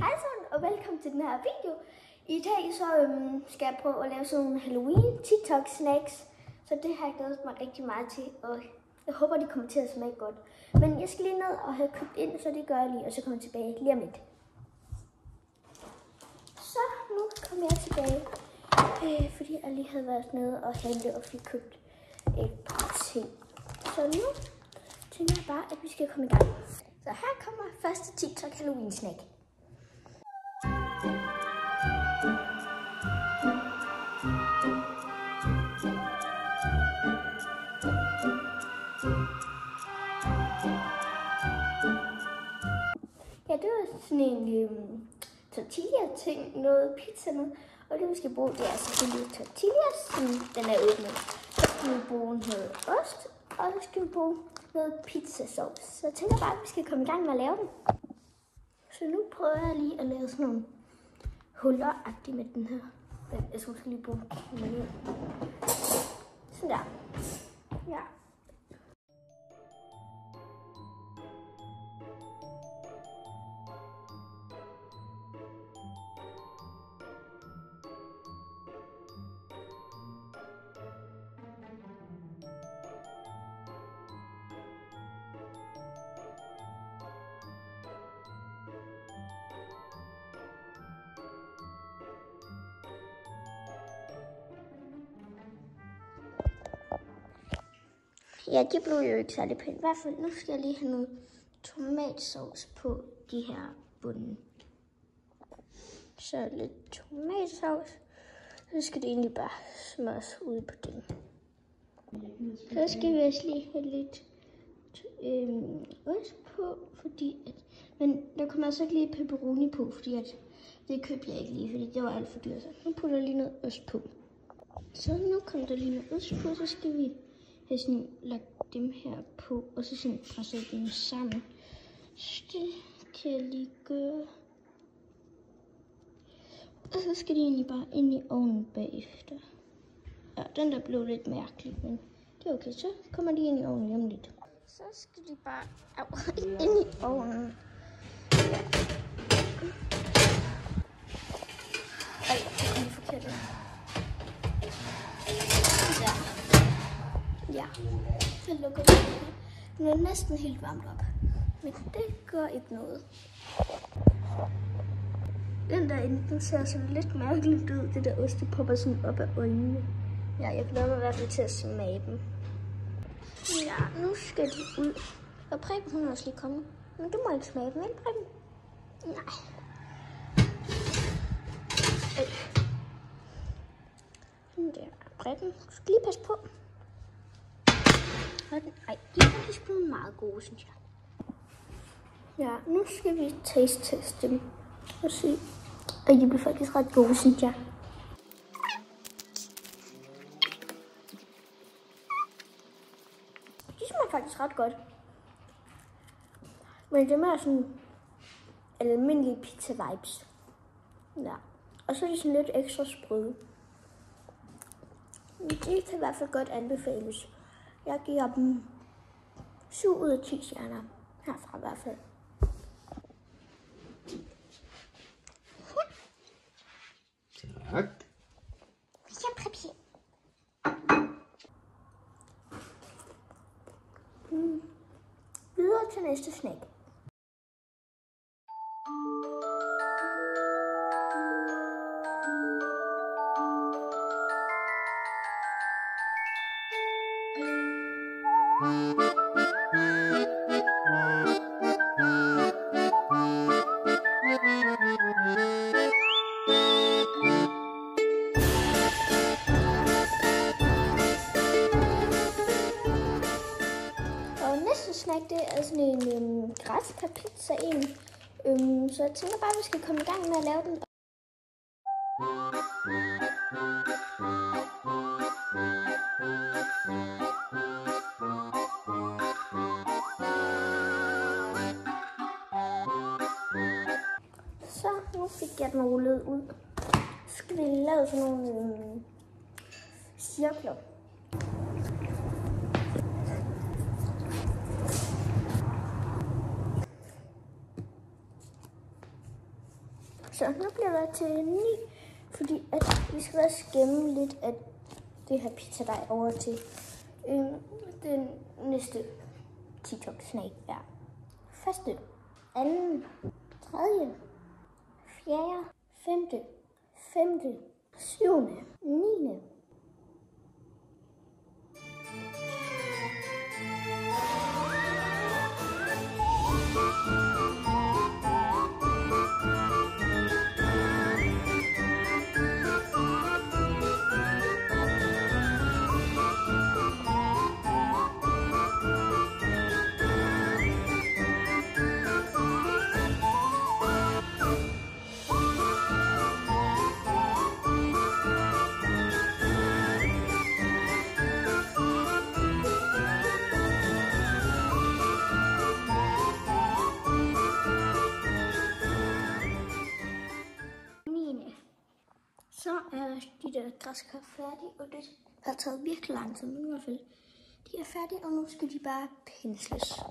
Hej og velkommen til den her video. I dag så skal jeg prøve at lave sådan nogle Halloween TikTok snacks. Så det har jeg glædet mig rigtig meget til, og jeg håber de kommer til at smage godt. Men jeg skal lige ned og have købt ind, så det gør jeg lige, og så kommer jeg tilbage lige om lidt. Så nu kommer jeg tilbage, fordi jeg lige havde været nede og handle og fik købt et par ting. Så nu tænker jeg bare, at vi skal komme i gang. Så her kommer første TikTok Halloween snack. Ja, det var sådan en tortilla-ting, noget pizza med. Og det vi skal bruge, det er selvfølgelig tortillas, den er åbnet. Så skal vi bruge noget ost, og så skal vi bruge noget pizzasauce. Så jeg tænker bare, at vi skal komme i gang med at lave den. Så nu prøver jeg lige at lave sådan nogle huller-agtigt med den her. Jeg skal lige bruge den. Sådan der. Ja. Ja, det blev jo ikke særlig pænt. I hvert fald, nu skal jeg lige have noget tomatsauce på de her bunde. Så lidt tomatsauce. Så skal det egentlig bare smøres ud på den. Så skal vi også lige have lidt ost på, fordi at... Men der kommer altså ikke lige pepperoni på, fordi at det købte jeg ikke lige, fordi det var alt for dyrt. Så nu putter jeg lige noget ost på. Så nu kommer der lige noget ost på, så skal vi have sådan lagt dem her på, og så sådan presset dem sammen. Så det kan jeg lige gøre. Og så skal de egentlig bare ind i ovnen bagefter. Ja, den der blev lidt mærkelig, men det er okay. Så kommer de ind i ovnen om lidt. Så skal de bare ind i ovnen. Ja. Ej, det kom forkert. Ja, så lukker vi den. Den er næsten helt varmt op, men det gør ikke noget. Den derinde, den ser sådan lidt mærkeligt ud. Det der ost, det popper sådan op af øjnene. Ja, jeg glæder mig i hvert fald til at smage dem. Ja, nu skal de ud. Og Preben, hun er også lige kommet. Men du må ikke smage dem, vel Preben? Nej. Der, Preben, du skal lige passe på. Ej, de er faktisk blevet meget gode, synes jeg. Ja, nu skal vi taste dem og se. Og de bliver faktisk ret gode, synes jeg. De smager faktisk ret godt. Men det er sådan almindelige pizza vibes. Ja. Og så er de sådan lidt ekstra sprøde. De kan i hvert fald godt anbefales. Jeg giver dem 7 ud af 10 stjerner. Herfra i hvert fald. Tak. Så papir. Videre til næste snack. Snack, det er sådan en græskar pizza en. Så jeg tænker bare, at vi skal komme i gang med at lave den. Så nu fik jeg den rullet ud. Så skal vi lave sådan nogle cirkler. Så nu bliver der til 9, fordi at vi skal også gemme lidt af det her pizzadej over til den næste TikTok-snak er første, anden, tredje, fjerde, femte, 7., 9. Så er de der græskar færdige, og det har taget virkelig lang tid, men i hvert fald, de er færdige, og nu skal de bare pensles.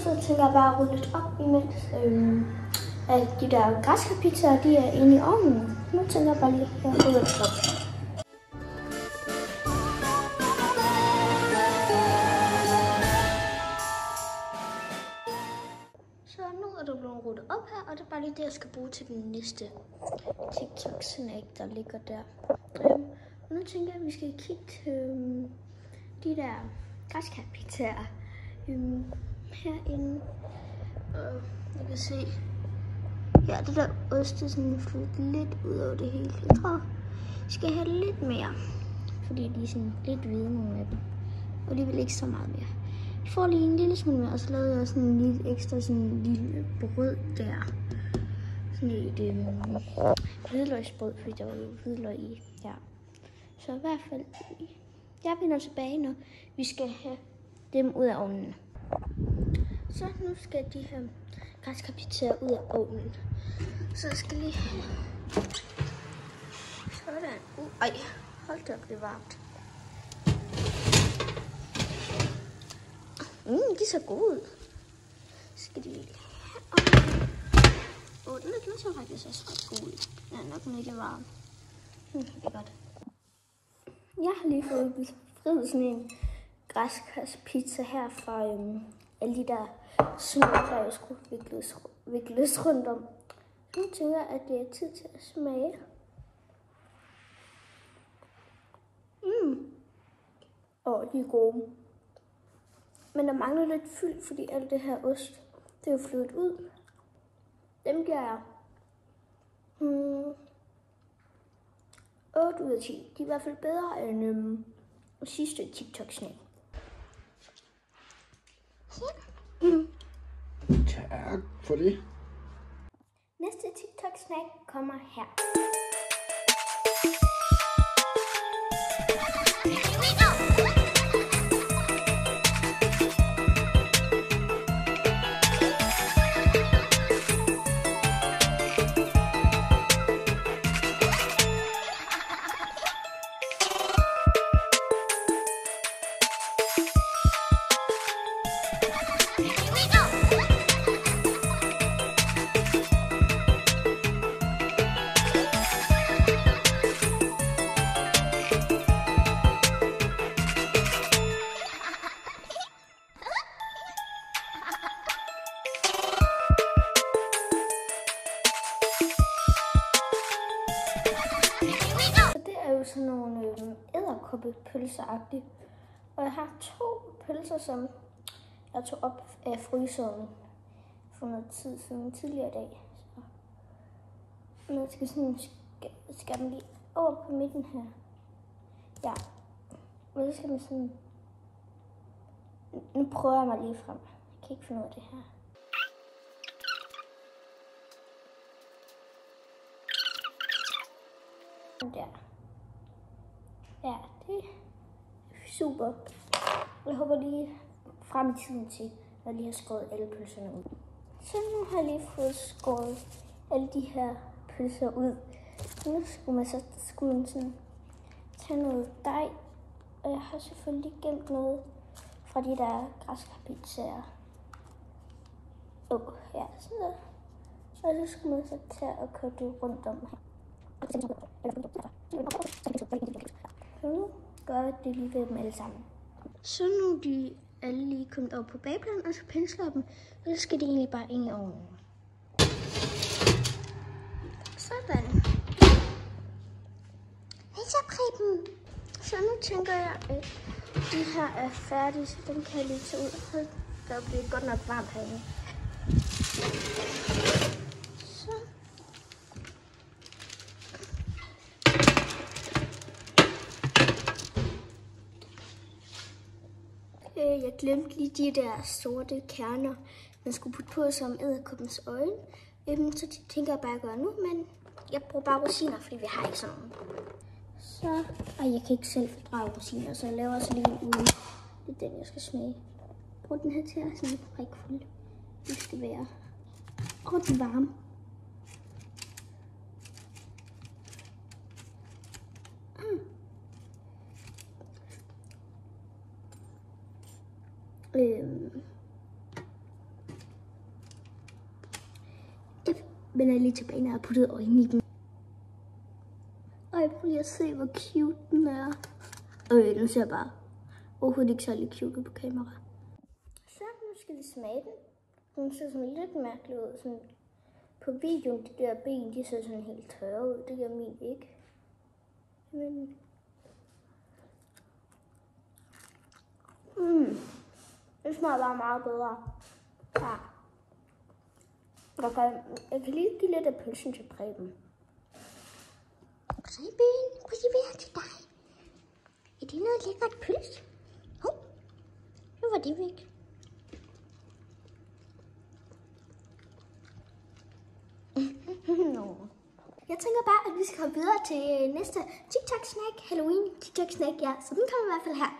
Så tænker jeg bare at rulle lidt op, imens at de der græskarpizzaer, de er inde i ovnen. Nu tænker jeg bare lige at rulle lidt op. Så nu er der blevet rullet op her, og det er bare lige det, jeg skal bruge til den næste TikTok-snack, der ligger der. Og nu tænker jeg, at vi skal kigge til de der græskarpizzaer herinde. Og jeg kan se, ja, det der ost er sådan flyttet lidt ud over det hele. Jeg tror, vi skal have lidt mere, fordi de er sådan lidt hvide, nogle af dem. Og alligevel ikke så meget mere. Vi får lige en lille smule mere, og så lavede jeg sådan en lille ekstra sådan en lille brød der. Sådan et hvidløgsbrød, fordi der var jo hvidløg i. Ja. Så i hvert fald, jeg vender tilbage, når vi skal have dem ud af ovnen. Så nu skal de her græskarpizzaer ud af ovnen. Så jeg skal lige have sådan. Ej, hold da op, det er varmt. De ser gode ud. Så skal de lige have den ser faktisk også ret god ud. Den er nok ikke varm. Det er godt. Jeg har lige fået befriet sådan en græskarpizza her fra alle de der små, der jeg skulle vikles rundt om. Så nu tænker jeg, at det er tid til at smage. De er gode. Men der mangler lidt fyld, fordi alt det her ost, det er jo flyttet ud. Dem giver jeg 8 ud af 10. De er i hvert fald bedre end sidste TikTok-snack. Tak for det. Næste TikTok-snack kommer her. Sådan nogle edderkoppepølser-agtige. Og jeg har 2 pølser, som jeg tog op af fryseren for noget tid siden tidligere i dag. Så jeg skal sådan skære dem lige over på midten her. Ja. Og så skal man sådan... Nu prøver jeg mig lige frem. Jeg kan ikke finde ud af det her. Der. Ja, det er super. Jeg håber lige frem i tiden til, når jeg lige har skåret alle pølserne ud. Så nu har jeg lige fået skåret alle de her pølser ud. Nu skulle man så sådan tage noget dej. Og jeg har selvfølgelig gemt noget fra de der græskarpizzaer. Ja, sådan der. Og så skulle man så tage og køre det rundt om her. Så nu gør jeg det lige ved dem alle sammen. Så nu er de alle lige kommet over på bagepladen, og så pensler dem, og så skal de egentlig bare ind i ovnen. Sådan. Hej så, Preben. Så nu tænker jeg, at de her er færdige, så den kan jeg lige tage ud. Der bliver godt nok varmt herinde. Så. Jeg glemte lige de der sorte kerner, man skulle putte på som edderkoppens øjne. Så det tænker jeg bare at gøre nu, men jeg bruger bare rosiner, fordi vi har ikke sådan nogle. Så, jeg kan ikke selv fordrage rosiner, så jeg laver også lige en ude. Det er den, jeg skal smage. Brug den her til at sådan lidt prikfuld. Det skal være. Og den varme. Jeg vender lige tilbage, når jeg har puttet øjnene i den. Prøv lige at se, hvor cute den er. Den ser bare overhovedet ikke særlig cute ud på kamera. Så nu skal vi smage den. Den ser sådan lidt mærkelig ud. Sådan på videoen, de der ben, de ser sådan helt tørre ud. Det gør min ikke. Men det smager bare meget bedre. Ja. Jeg kan lige give lidt af pølsen til Preben. Preben, prøv lige være til dig. Er det noget lækkert pøls? Nu var det væk. Jeg tænker bare, at vi skal komme videre til næste TikTok-snack, Halloween TikTok-snack, ja. Så den kommer i hvert fald her.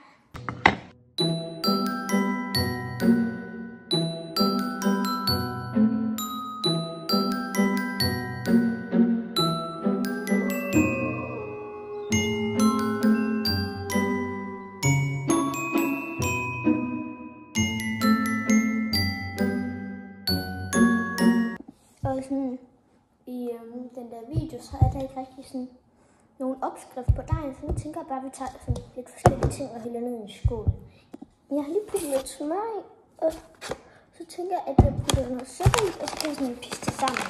Og sådan i den der video, så er der ikke rigtig sådan nogen opskrift på dejen, så nu tænker jeg bare, at vi tager sådan lidt forskellige ting og hælder ned i en skål. Jeg har lige puttet lidt smør i, og så tænker jeg, at jeg putter noget sukker i, og så kan jeg sådan piste det sammen.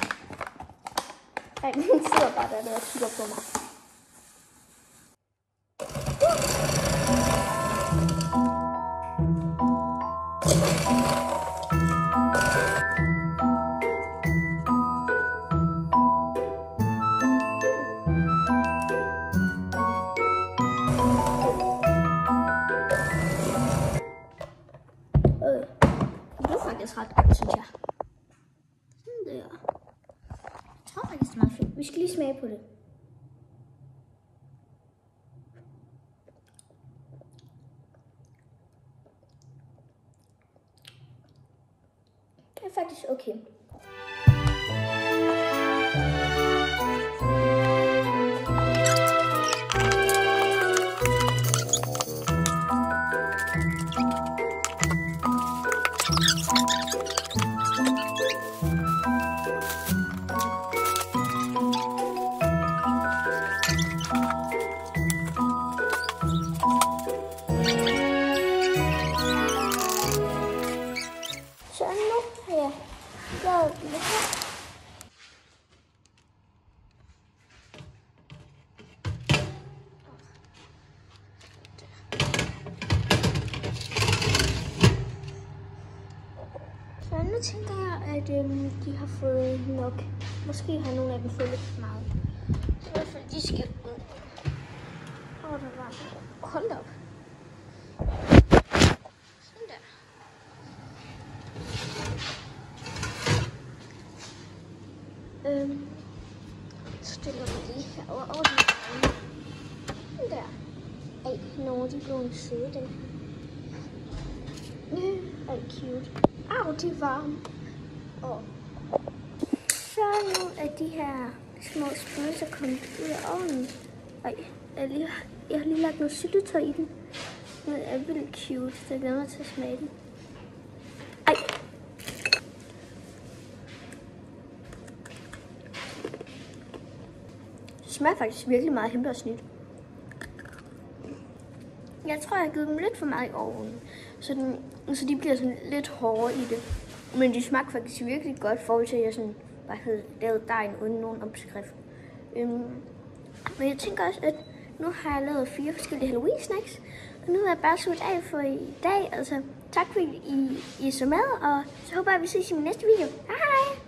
Ej, den sidder bare der og kigger på mig. Det er faktisk ret godt, synes jeg. Sådan der. Jeg tror faktisk, det er meget fint. Vi skal lige smage på det. Det er faktisk okay. Så nu har jeg lavet det her. Så nu tænker jeg, at de har fået nok. Måske har nogle af dem fået lidt meget. Så i hvert fald, de skal ud. Der var hold op. Sådan der. stiller vi lige herovre over den der. Ej, nogle de blev en søde, den her. Ej, cute. Au, det er varmt. Så er nogle af de her små spøgelser kommet ud af ovnen. Ej, jeg har lige lagt noget syltetøj i den. Den er vildt cute, så jeg glæder mig til at smage den. Ej. Det smager faktisk virkelig meget hindbærsnit. Jeg tror, jeg har givet dem lidt for meget i ovnen, så de bliver sådan lidt hårde i det. Men de smager faktisk virkelig godt i forhold til, at jeg sådan bare havde lavet dejen uden nogen opskrift. Men jeg tænker også, at nu har jeg lavet 4 forskellige Halloween-snacks. Og nu er jeg bare slut af for i dag. Altså, tak fordi I så med, og så håber jeg, at vi ses i min næste video. Hej hej!